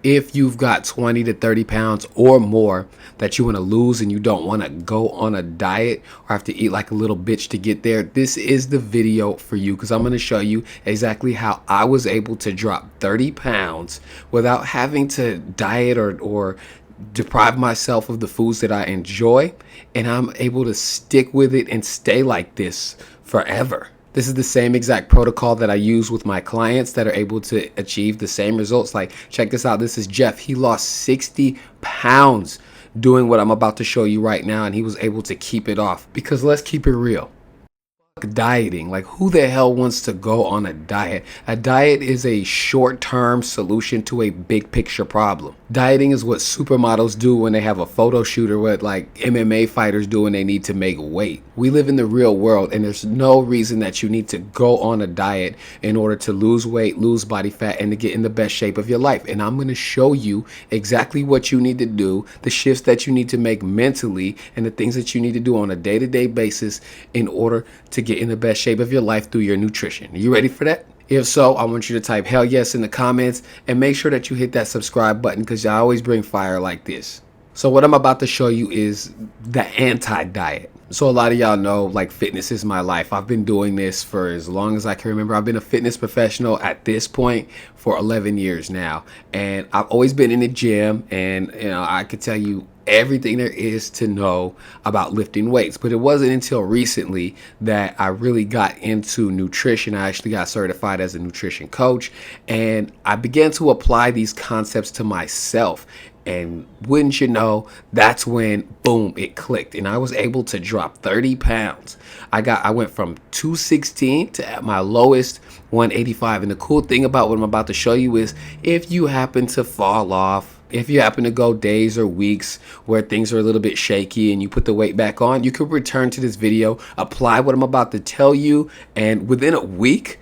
If you've got 20 to 30 pounds or more that you want to lose and you don't want to go on a diet or have to eat like a little bitch to get there, this is the video for you, because I'm going to show you exactly how I was able to drop 30 pounds without having to diet or deprive myself of the foods that I enjoy. And I'm able to stick with it and stay like this forever. This is the same exact protocol that I use with my clients that are able to achieve the same results. Like, check this out. This is Jeff. He lost 60 pounds doing what I'm about to show you right now, and he was able to keep it off. Because let's keep it real. Dieting, like, who the hell wants to go on a diet? A diet is a short-term solution to a big picture problem. Dieting is what supermodels do when they have a photo shoot, or what like MMA fighters do when they need to make weight. We live in the real world, and there's no reason that you need to go on a diet in order to lose weight, lose body fat, and to get in the best shape of your life. And I'm going to show you exactly what you need to do, the shifts that you need to make mentally, and the things that you need to do on a day-to-day basis in order to get in the best shape of your life through your nutrition. Are you ready for that? If so, I want you to type hell yes in the comments, and make sure that you hit that subscribe button, because I always bring fire like this. So what I'm about to show you is the anti-diet. So a lot of y'all know, like, fitness is my life. I've been doing this for as long as I can remember. I've been a fitness professional at this point for 11 years now. And I've always been in the gym, and I could tell you everything there is to know about lifting weights. But it wasn't until recently that I really got into nutrition. I actually got certified as a nutrition coach, and I began to apply these concepts to myself. And wouldn't you know, that's when, boom, it clicked. And I was able to drop 30 pounds. I went from 216 to at my lowest 185. And the cool thing about what I'm about to show you is, if you happen to fall off, if you happen to go days or weeks where things are a little bit shaky and you put the weight back on, you could return to this video, apply what I'm about to tell you, and within a week,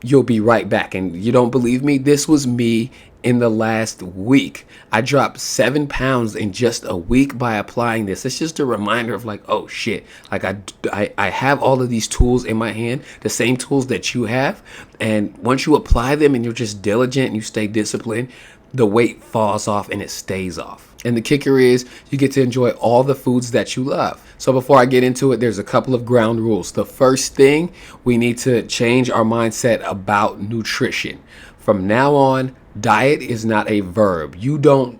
you'll be right back. And you don't believe me? This was me in the last week. I dropped 7 pounds in just a week by applying this. It's just a reminder of, like, oh shit, like I have all of these tools in my hand, the same tools that you have. And once you apply them and you're just diligent and you stay disciplined, the weight falls off and it stays off. And the kicker is, you get to enjoy all the foods that you love. So before I get into it, there's a couple of ground rules. The first thing, we need to change our mindset about nutrition. From now on, diet is not a verb. You don't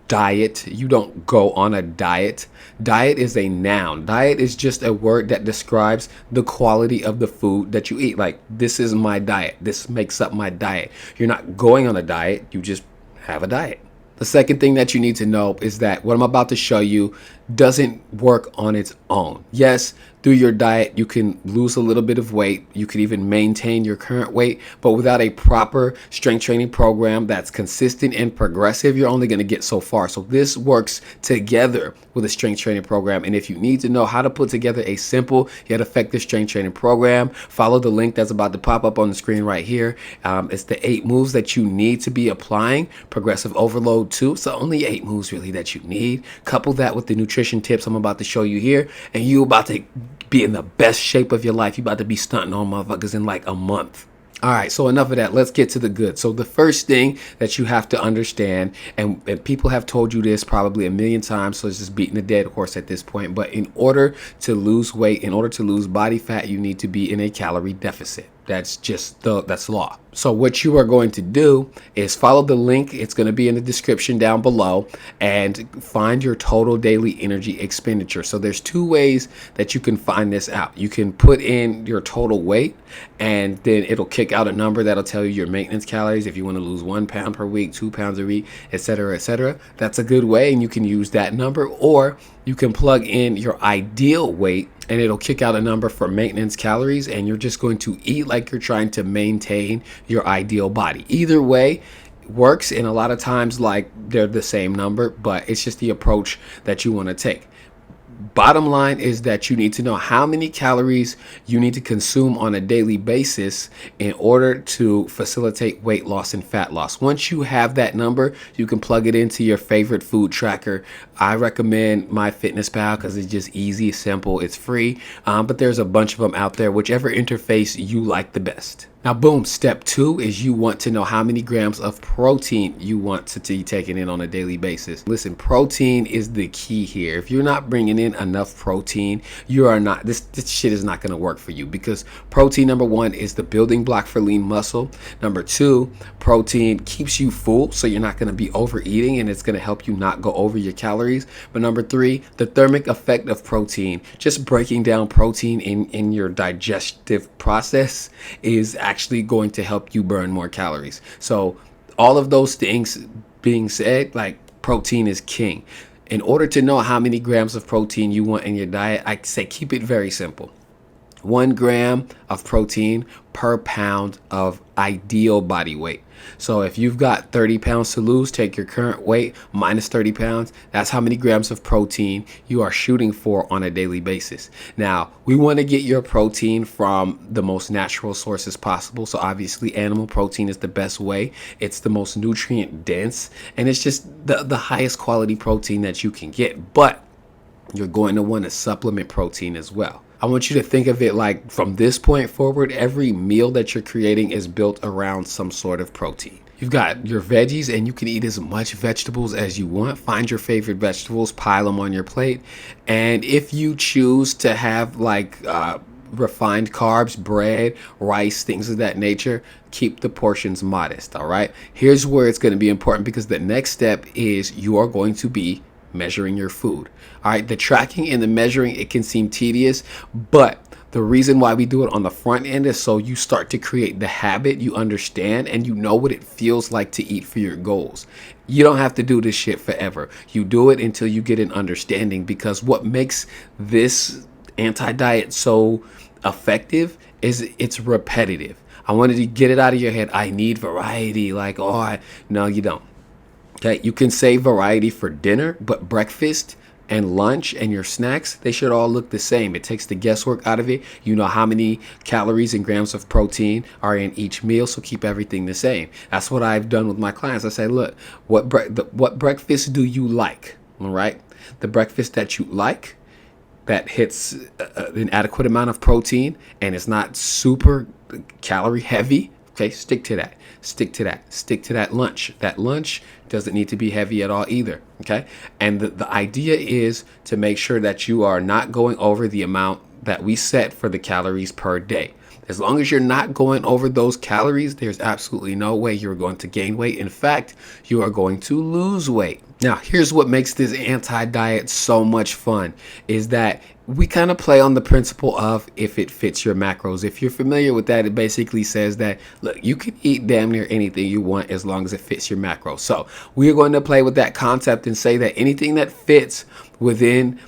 diet. You don't go on a diet. Diet is a noun. Diet is just a word that describes the quality of the food that you eat. Like, this is my diet. This makes up my diet. You're not going on a diet. You just have a diet. The second thing that you need to know is that what I'm about to show you doesn't work on its own. Yes, through your diet, you can lose a little bit of weight. You could even maintain your current weight, but without a proper strength training program that's consistent and progressive, you're only going to get so far. So this works together with a strength training program. And if you need to know how to put together a simple yet effective strength training program, follow the link that's about to pop up on the screen right here. It's the 8 moves that you need to be applying progressive overload to. So only 8 moves really that you need. Couple that with the nutrition tips I'm about to show you here, and you about to be in the best shape of your life. You about to be stunting on motherfuckers in like a month. All right, so enough of that. Let's get to the good. So the first thing that you have to understand, and people have told you this probably a million times, so it's just beating a dead horse at this point, but in order to lose weight, in order to lose body fat, you need to be in a calorie deficit. That's just that's law. So what you are going to do is follow the link. It's going to be in the description down below, and find your total daily energy expenditure. So there's 2 ways that you can find this out. You can put in your total weight, and then it'll kick out a number that'll tell you your maintenance calories. If you want to lose 1 pound per week, 2 pounds a week, etc., etc., that's a good way, and you can use that number. Or you can plug in your ideal weight, and it'll kick out a number for maintenance calories, and you're just going to eat like you're trying to maintain your ideal body. Either way works, and a lot of times, like, they're the same number, but it's just the approach that you want to take. Bottom line is that you need to know how many calories you need to consume on a daily basis in order to facilitate weight loss and fat loss. Once you have that number, you can plug it into your favorite food tracker. I recommend MyFitnessPal because it's just easy, simple, it's free, but there's a bunch of them out there, whichever interface you like the best. Now, boom, step two is you want to know how many grams of protein you want to be taking in on a daily basis. Listen, protein is the key here. If you're not bringing in enough protein, you are not, this shit is not going to work for you, because protein, number one, is the building block for lean muscle. Number two, protein keeps you full, so you're not going to be overeating, and it's going to help you not go over your calories. But number three, the thermic effect of protein, just breaking down protein in your digestive process, is actually going to help you burn more calories. So all of those things being said, like, protein is king. In order to know how many grams of protein you want in your diet, I say keep it very simple. 1 gram of protein per pound of ideal body weight. So if you've got 30 pounds to lose, take your current weight minus 30 pounds. That's how many grams of protein you are shooting for on a daily basis. Now, we want to get your protein from the most natural sources possible. So obviously, animal protein is the best way. It's the most nutrient dense, and it's just the highest quality protein that you can get. But you're going to want to supplement protein as well. I want you to think of it like, from this point forward, every meal that you're creating is built around some sort of protein. You've got your veggies, and you can eat as much vegetables as you want. Find your favorite vegetables, pile them on your plate. And if you choose to have like refined carbs, bread, rice, things of that nature, keep the portions modest. All right. Here's where it's going to be important, because the next step is you are going to be measuring your food. All right, the tracking and the measuring, it can seem tedious, but the reason why we do it on the front end is so you start to create the habit, you understand, and you know what it feels like to eat for your goals. You don't have to do this shit forever. You do it until you get an understanding, because what makes this anti-diet so effective is it's repetitive. I wanted to get it out of your head. I need variety. Like, no, you don't. Okay, you can say variety for dinner, but breakfast and lunch and your snacks, they should all look the same. It takes the guesswork out of it. You know how many calories and grams of protein are in each meal, so keep everything the same. That's what I've done with my clients. I say, look, what breakfast do you like? All right, the breakfast that you like, that hits an adequate amount of protein and it's not super calorie heavy. Okay, stick to that. Stick to that. Stick to that lunch. That lunch doesn't need to be heavy at all either. Okay, and the idea is to make sure that you are not going over the amount that we set for the calories per day. As long as you're not going over those calories, there's absolutely no way you're going to gain weight. In fact, you are going to lose weight. Now, here's what makes this anti-diet so much fun, is that we kind of play on the principle of if it fits your macros. If you're familiar with that, it basically says that, look, you can eat damn near anything you want as long as it fits your macros. So we're going to play with that concept and say that anything that fits within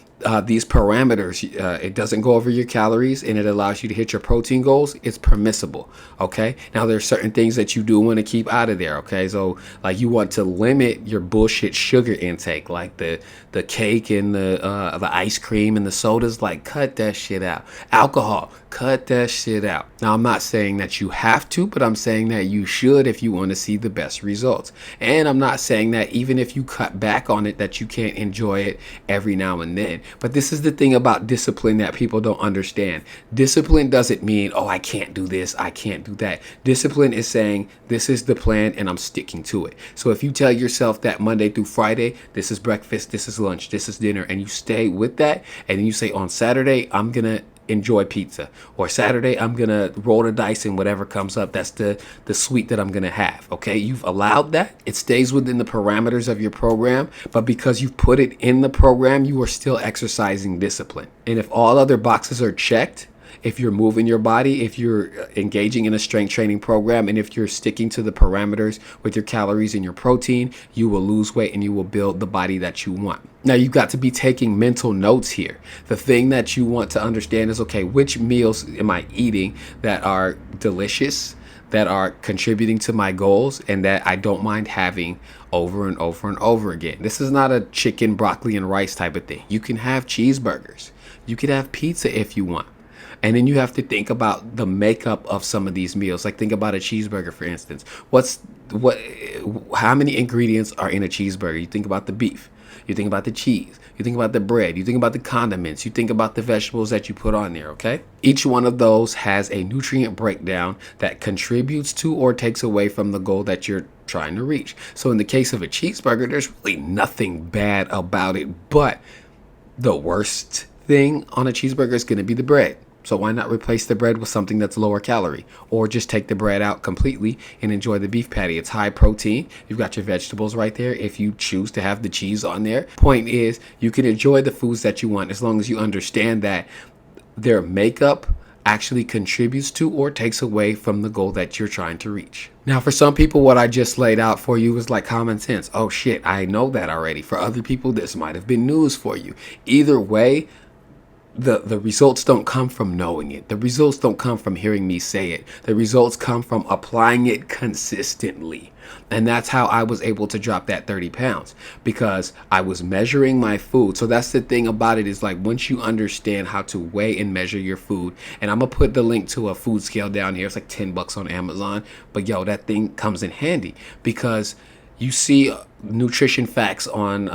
these parameters, it doesn't go over your calories and it allows you to hit your protein goals, it's permissible. Okay, now there's certain things that you do want to keep out of there. Okay, so like you want to limit your bullshit sugar intake, like the cake and the ice cream and the sodas. Like, cut that shit out. Alcohol, cut that shit out. Now, I'm not saying that you have to, but I'm saying that you should if you want to see the best results. And I'm not saying that even if you cut back on it, that you can't enjoy it every now and then. But this is the thing about discipline that people don't understand. Discipline doesn't mean, oh, I can't do this, I can't do that. Discipline is saying, this is the plan and I'm sticking to it. So if you tell yourself that Monday through Friday, this is breakfast, this is lunch, this is dinner, and you stay with that, and then you say, on Saturday, I'm going to enjoy pizza, or Saturday I'm gonna roll the dice and whatever comes up, that's the sweet that I'm gonna have. Okay, you've allowed that, it stays within the parameters of your program, but because you've put it in the program, you are still exercising discipline. And if all other boxes are checked, if you're moving your body, if you're engaging in a strength training program, and if you're sticking to the parameters with your calories and your protein, you will lose weight and you will build the body that you want. Now, you've got to be taking mental notes here. The thing that you want to understand is, okay, which meals am I eating that are delicious, that are contributing to my goals, and that I don't mind having over and over and over again. This is not a chicken, broccoli, and rice type of thing. You can have cheeseburgers. You can have pizza if you want. And then you have to think about the makeup of some of these meals. Like, think about a cheeseburger, for instance. How many ingredients are in a cheeseburger? You think about the beef. you think about the cheese, you think about the bread, you think about the condiments, you think about the vegetables that you put on there, okay? Each one of those has a nutrient breakdown that contributes to or takes away from the goal that you're trying to reach. So in the case of a cheeseburger, there's really nothing bad about it, but the worst thing on a cheeseburger is going to be the bread. So why not replace the bread with something that's lower calorie, or just take the bread out completely and enjoy the beef patty? It's high protein. You've got your vegetables right there if you choose to have the cheese on there. Point is, you can enjoy the foods that you want as long as you understand that their makeup actually contributes to or takes away from the goal that you're trying to reach. Now, for some people, what I just laid out for you is like common sense. Oh shit, I know that already. For other people, this might have been news for you. Either way, the results don't come from knowing it. The results don't come from hearing me say it. The results come from applying it consistently. And that's how I was able to drop that 30 pounds, because I was measuring my food. So that's the thing about it, is like once you understand how to weigh and measure your food, and I'm gonna put the link to a food scale down here. It's like $10 on Amazon. But yo, that thing comes in handy because you see nutrition facts on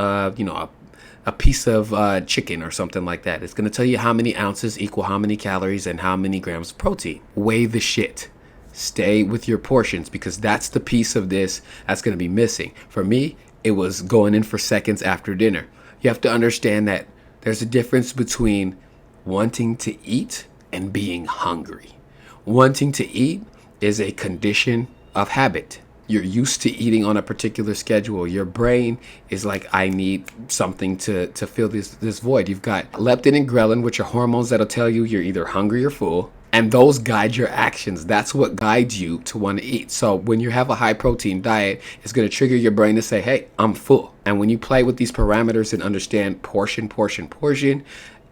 a piece of chicken or something like that. It's going to tell you how many ounces equal how many calories and how many grams of protein. Weigh the shit. Stay with your portions, because that's the piece of this that's going to be missing. For me, it was going in for seconds after dinner. You have to understand that there's a difference between wanting to eat and being hungry. Wanting to eat is a condition of habit. You're used to eating on a particular schedule. Your brain is like, I need something to fill this void. You've got leptin and ghrelin, which are hormones that'll tell you you're either hungry or full. And those guide your actions. That's what guides you to want to eat. So when you have a high protein diet, it's going to trigger your brain to say, hey, I'm full. And when you play with these parameters and understand portion,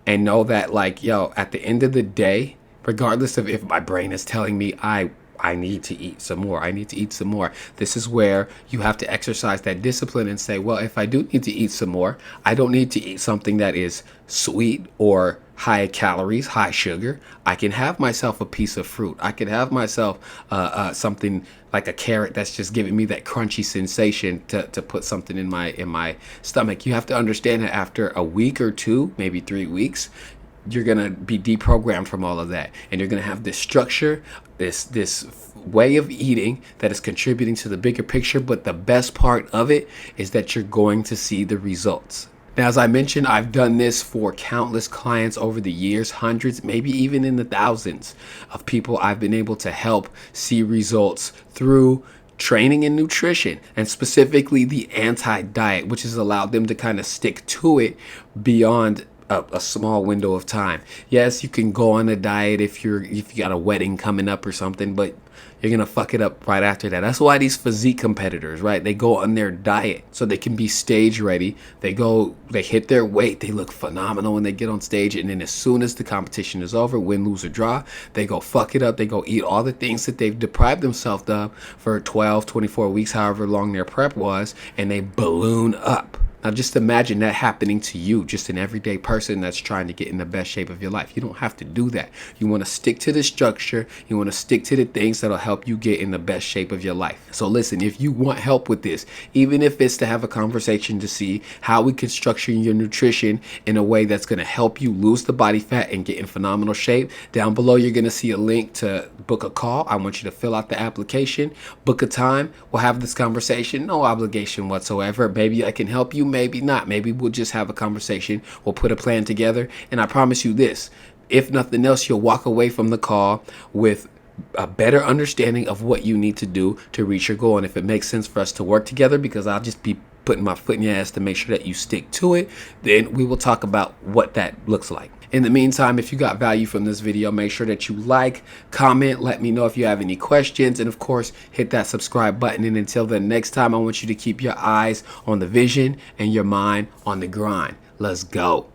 and know that like, yo, at the end of the day, regardless of if my brain is telling me I need to eat some more, I need to eat some more, this is where you have to exercise that discipline and say, well, if I do need to eat some more, I don't need to eat something that is sweet or high calories, high sugar. I can have myself a piece of fruit. I can have myself something like a carrot that's just giving me that crunchy sensation to put something in my stomach. You have to understand that after a week or two, maybe 3 weeks, you're going to be deprogrammed from all of that. And you're going to have this structure, this way of eating that is contributing to the bigger picture. But the best part of it is that you're going to see the results. Now, as I mentioned, I've done this for countless clients over the years, hundreds, maybe even in the thousands of people I've been able to help see results through training and nutrition, and specifically the anti-diet, which has allowed them to kind of stick to it beyond a small window of time. Yes, you can go on a diet if you got a wedding coming up or something, but you're gonna fuck it up right after that. That's why these physique competitors, right? They go on their diet so they can be stage ready. They hit their weight, they look phenomenal when they get on stage, and then as soon as the competition is over, win, lose, or draw, they go fuck it up. They go eat all the things that they've deprived themselves of for 12, 24 weeks, however long their prep was, and they balloon up. Now just imagine that happening to you, just an everyday person that's trying to get in the best shape of your life. You don't have to do that. You want to stick to the structure. You want to stick to the things that'll help you get in the best shape of your life. So listen, if you want help with this, even if it's to have a conversation to see how we can structure your nutrition in a way that's going to help you lose the body fat and get in phenomenal shape, down below you're going to see a link to book a call. I want you to fill out the application, book a time. We'll have this conversation, no obligation whatsoever. Maybe I can help you. Maybe not. Maybe we'll just have a conversation. We'll put a plan together. And I promise you this, if nothing else, you'll walk away from the call with a better understanding of what you need to do to reach your goal. And if it makes sense for us to work together, because I'll just be putting my foot in your ass to make sure that you stick to it, then we will talk about what that looks like. In the meantime, if you got value from this video, make sure that you like, comment, let me know if you have any questions, and of course, hit that subscribe button. And until the next time, I want you to keep your eyes on the vision and your mind on the grind. Let's go.